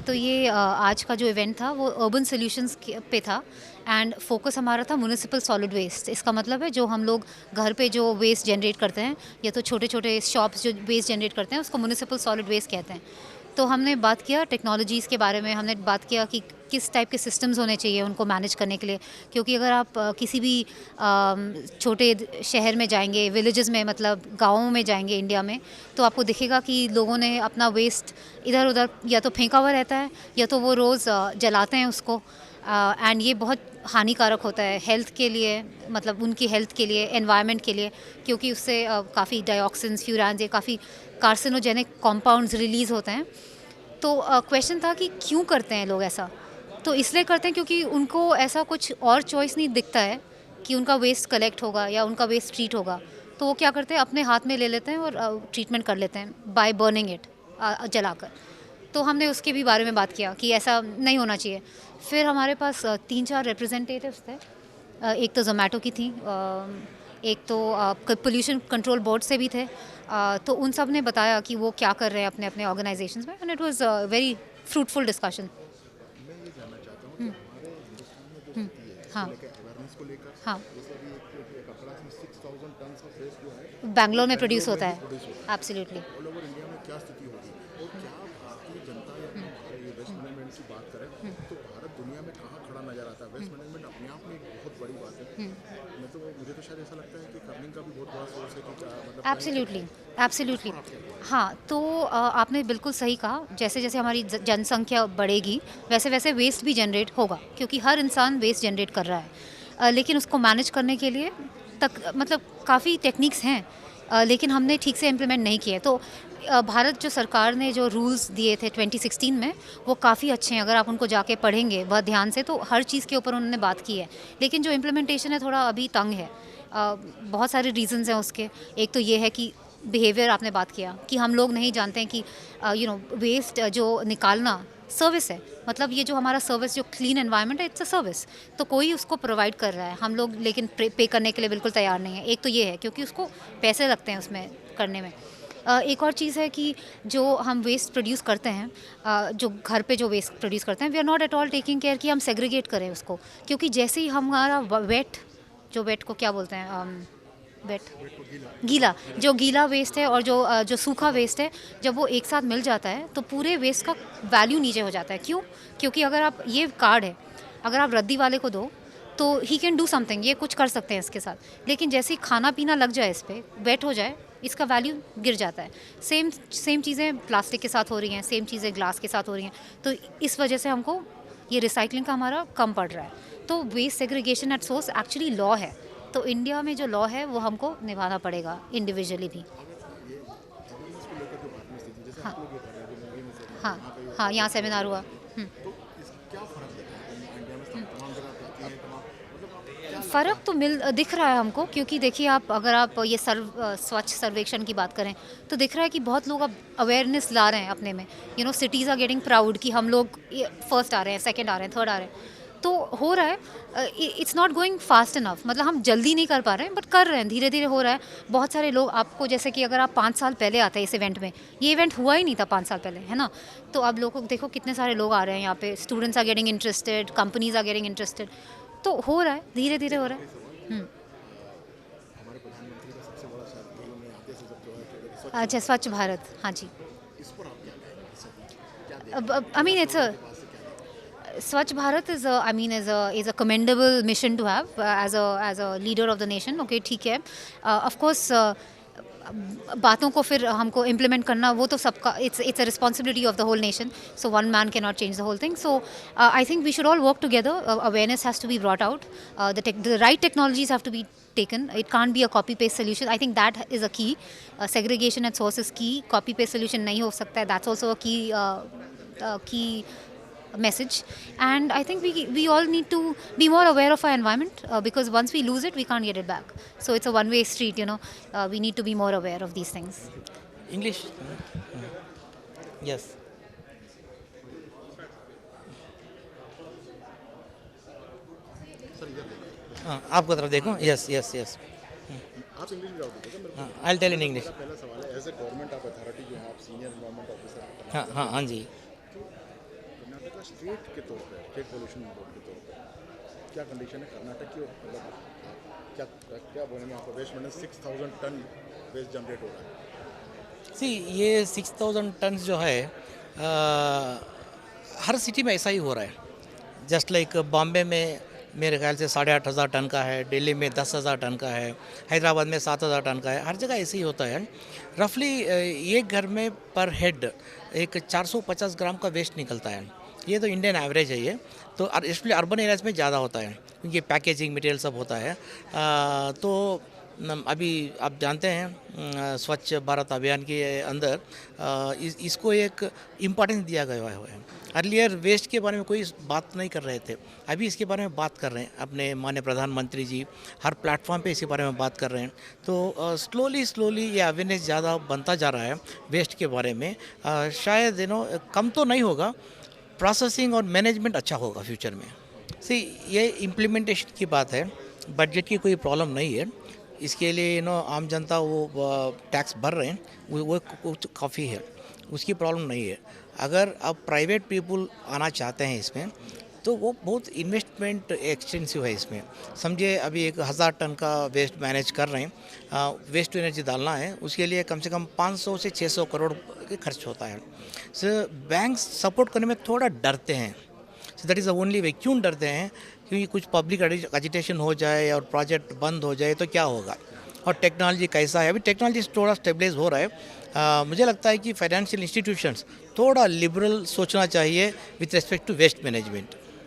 तो ये आज का जो इवेंट था वो अर्बन सॉल्यूशंस पे था एंड फोकस हमारा था म्युनिसिपल सॉलिड वेस्ट। इसका मतलब है जो हम लोग घर पे जो वेस्ट जनरेट करते हैं या तो छोटे छोटे शॉप्स जो वेस्ट जनरेट करते हैं उसको म्युनिसिपल सॉलिड वेस्ट कहते हैं। तो हमने बात किया टेक्नोलॉजीज़ के बारे में, हमने बात किया कि किस टाइप के सिस्टम्स होने चाहिए उनको मैनेज करने के लिए। क्योंकि अगर आप किसी भी छोटे शहर में जाएंगे, विलेजेस में मतलब गाँवों में जाएंगे इंडिया में, तो आपको दिखेगा कि लोगों ने अपना वेस्ट इधर उधर या तो फेंका हुआ रहता है या तो वो रोज़ जलाते हैं उसको। एंड ये बहुत हानिकारक होता है हेल्थ के लिए, मतलब उनकी हेल्थ के लिए, एनवायरनमेंट के लिए, क्योंकि उससे काफ़ी डाइऑक्सिन्स, फ्यूरान्स, ये काफ़ी कार्सिनोजेनिक कंपाउंड्स रिलीज़ होते हैं। तो क्वेश्चन था कि क्यों करते हैं लोग ऐसा? तो इसलिए करते हैं क्योंकि उनको ऐसा कुछ और चॉइस नहीं दिखता है कि उनका वेस्ट कलेक्ट होगा या उनका वेस्ट ट्रीट होगा। तो वो क्या करते हैं, अपने हाथ में ले लेते हैं और ट्रीटमेंट कर लेते हैं बाय बर्निंग इट, जलाकर। तो हमने उसके भी बारे में बात किया कि ऐसा नहीं होना चाहिए। फिर हमारे पास 3-4 रिप्रेजेंटेटिव्स थे। एक तो ज़ोमैटो की थी, एक तो पोल्यूशन कंट्रोल बोर्ड से भी थे। तो उन सब ने बताया कि वो क्या कर रहे हैं अपने अपने ऑर्गेनाइजेशंस में, and it was very fruitful discussion. मैं ये जानना चाहता हूँ कि हम्म, हमारे हिंदुस्तान में जो हम्म, स्थिति है इसको हाँ, लेकर अवेयरनेस को लेकर, हाँ। जैसे अभी एक अप्रोक्सीमेट 6000 टन ऑफ वेस्ट जो है वो बैंगलोर में प्रोड्यूस बेंगलोर में होता ही है। प्रोड्यूस होता है। एब्सोल्युटली। तो ऑल ओवर इंडिया में क्या स्थिति होगी और क्या भारतीय जनता या हम ये वेस्ट मैनेजमेंट की बात करें तो भारत दुनिया में कहाँ खड़ा नजर आता है? वेस्ट मैनेजमेंट अपने आप में एक बहुत बड़ी बात है। मैं तो मुझे तो शायद ऐसा लगता है कि कर्निंग का भी बहुत बड़ा सोर्स है कि मतलब कहीं से एब्सोल्युटली, इस एब्सोल्युटली। पर आप क्या कहेंगे? हाँ, तो आपने बिल्कुल सही कहा। जैसे जैसे हमारी जनसंख्या बढ़ेगी वैसे वैसे वेस्ट भी जनरेट होगा, क्योंकि हर इंसान वेस्ट जनरेट कर रहा है। लेकिन उसको मैनेज करने के लिए तक मतलब काफ़ी टेक्निक्स हैं, लेकिन हमने ठीक से इम्प्लीमेंट नहीं किए। तो भारत जो सरकार ने जो रूल्स दिए थे 2016 में, वो काफ़ी अच्छे हैं। अगर आप उनको जाके पढ़ेंगे बहुत ध्यान से तो हर चीज़ के ऊपर उन्होंने बात की है। लेकिन जो इम्प्लीमेंटेशन है थोड़ा अभी तंग है। बहुत सारे रीजंस हैं उसके। एक तो ये है कि बिहेवियर, आपने बात किया कि हम लोग नहीं जानते हैं कि वेस्ट जो निकालना सर्विस है। मतलब ये जो हमारा सर्विस, जो क्लीन एनवायरनमेंट है, इट्स अ सर्विस। तो कोई उसको प्रोवाइड कर रहा है, हम लोग लेकिन पे करने के लिए बिल्कुल तैयार नहीं है। एक तो ये है क्योंकि उसको पैसे लगते हैं उसमें करने में। एक और चीज़ है कि जो हम वेस्ट प्रोड्यूस करते हैं, जो घर पे जो वेस्ट प्रोड्यूस करते हैं, we are not at all taking care कि हम सेग्रीगेट करें उसको। क्योंकि जैसे ही हमारा वेट, जो वेट को क्या बोलते हैं, वेट, वेट को गीला गीला, जो गीला वेस्ट है और जो सूखा वेस्ट है, जब वो एक साथ मिल जाता है तो पूरे वेस्ट का वैल्यू नीचे हो जाता है। क्यों? क्योंकि अगर आप, ये कार्ड है, अगर आप रद्दी वाले को दो तो ही कैन डू समथिंग, ये कुछ कर सकते हैं इसके साथ। लेकिन जैसे ही खाना पीना लग जाए, इस पर वेट हो जाए, इसका वैल्यू गिर जाता है। सेम सेम चीज़ें प्लास्टिक के साथ हो रही हैं, सेम चीज़ें ग्लास के साथ हो रही हैं। तो इस वजह से हमको ये रिसाइकलिंग का हमारा कम पड़ रहा है। तो waste segregation at source actually law है। तो इंडिया में जो लॉ है वो हमको निभाना पड़ेगा इंडिविजुअली भी। अगर ये अवेयरनेस को लेकर जो भारत में स्थिति, जैसे हाँ, आप लोग ये कर रहे हैं, जो मुंबई में सेमिनार हाँ, है, यहाँ पे हाँ, यहाँ वेस्ट सेमिनार मैनेजमेंट हुआ। के लिए, तो इस क्या फ़र्क दिख रहा है इंडिया में? तमाम जगह पे आती है, तमाम मतलब क्या लगता फ़र्क है? तो दिख रहा है हमको, क्योंकि देखिए आप, अगर आप ये स्वच्छ सर्वेक्षण की बात करें तो दिख रहा है कि बहुत लोग अब अवेयरनेस ला रहे हैं अपने में। सिटीज़ आर गेटिंग प्राउड कि हम लोग फर्स्ट आ रहे हैं, सेकंड आ रहे हैं, थर्ड आ रहे हैं। तो हो रहा है। It's not going fast enough, मतलब हम जल्दी नहीं कर पा रहे हैं, बट कर रहे हैं, धीरे धीरे हो रहा है। बहुत सारे लोग, आपको जैसे कि अगर आप 5 साल पहले आते हैं इस इवेंट में, ये इवेंट हुआ ही नहीं था 5 साल पहले, है ना? तो अब लोगों को देखो कितने सारे लोग आ रहे हैं यहाँ पे, students are getting interested, companies are getting interested. तो हो रहा है, धीरे धीरे एक हो रहा आखिरी है। सवाल, हुँ। हमारे प्रधानमंत्री का सबसे बड़ा शायद दिलों में आते से सब जो है कि स्वच्छ अच्छा, भारत स्वच्छ अभियान, भारत, हाँ जी। तो इस पर आप क्या कहेंगे? इस अभी क्या देख अब रहे हैं आई जनता मीन इट्स लोगों अ के पास से क्या देख रहे हैं? Swachh Bharat is a, I mean, is a commendable mission to have as a leader of the nation. Okay, ठीक है। Of course, बातों को फिर हमको इम्प्लीमेंट करना, वो तो सबका, it's a responsibility of the whole nation. So one man can not change the whole thing. So I think we should all work together. Awareness has to be brought out, the right technologies have to be taken. It can't be a copy paste solution. I think that is a key. Segregation at source is key. Copy paste solution नहीं हो सकता है, that's also a key message. And I think we all need to be more aware of our environment, because once we lose it we can't get it back. So it's a one way street. We need to be more aware of these things. English? Yes. Sir इधर देखिए, हाँ, आपको तरफ देखो. Yes, yes, yes. आप English में जवाब दीजिएगा मेरे को। I'll tell in English. मेरा पहला सवाल है, as a government of authority जो है, आप सीनियर गवर्नमेंट ऑफिसर, हाँ हाँ हाँ जी. स्टेट के तौर पे, स्टेट पोल्यूशन बोर्ड के तौर पे क्या कंडीशन है कर्नाटक की? मतलब क्या क्या बोलेंगे आपको? Waste management 6000 ton waste generate हो रहा है। सी ये 6000 टन जो है हर सिटी में ऐसा ही हो रहा है. जस्ट लाइक बॉम्बे में मेरे ख्याल से 8500 टन का है, दिल्ली में 10,000 टन का है, हैदराबाद में 7000 टन का है. हर जगह ऐसे ही होता है. रफली एक घर में पर हेड एक 450 ग्राम का वेस्ट निकलता है. ये तो इंडियन एवरेज है ये. तो स्पेशली अर्बन एरियाज में ज़्यादा होता है क्योंकि पैकेजिंग मटेरियल सब होता है. तो अभी आप जानते हैं स्वच्छ भारत अभियान के अंदर इसको एक इम्पोर्टेंस दिया गया है. अर्लियर वेस्ट के बारे में कोई बात नहीं कर रहे थे, अभी इसके बारे में बात कर रहे हैं. अपने माननीय प्रधानमंत्री जी हर प्लेटफॉर्म पे इसके बारे में बात कर रहे हैं. तो स्लोली ये अवेयरनेस ज़्यादा बनता जा रहा है वेस्ट के बारे में. शायद कम तो नहीं होगा, प्रोसेसिंग और मैनेजमेंट अच्छा होगा फ्यूचर में. ये इम्प्लीमेंटेशन की बात है, बजट की कोई प्रॉब्लम नहीं है. इसके लिए आम जनता वो टैक्स भर रहे हैं, वो काफ़ी है, उसकी प्रॉब्लम नहीं है. अगर अब प्राइवेट पीपल आना चाहते हैं इसमें तो वो बहुत इन्वेस्टमेंट एक्सटेंसिव है इसमें. समझिए अभी 1000 टन का वेस्ट मैनेज कर रहे हैं, वेस्ट टू एनर्जी डालना है, उसके लिए कम से कम 500 से 600 करोड़ के खर्च होता है. सो बैंक सपोर्ट करने में थोड़ा डरते हैं. So that is the only way. क्यों डरते हैं? क्योंकि कुछ पब्लिक एजिटेशन हो जाए और प्रोजेक्ट बंद हो जाए तो क्या होगा, और टेक्नोलॉजी कैसा है. अभी टेक्नोलॉजी थोड़ा स्टेबलाइज हो रहा है. मुझे लगता है कि फाइनेंशियल इंस्टीट्यूशंस थोड़ा लिबरल सोचना चाहिए with respect to waste management.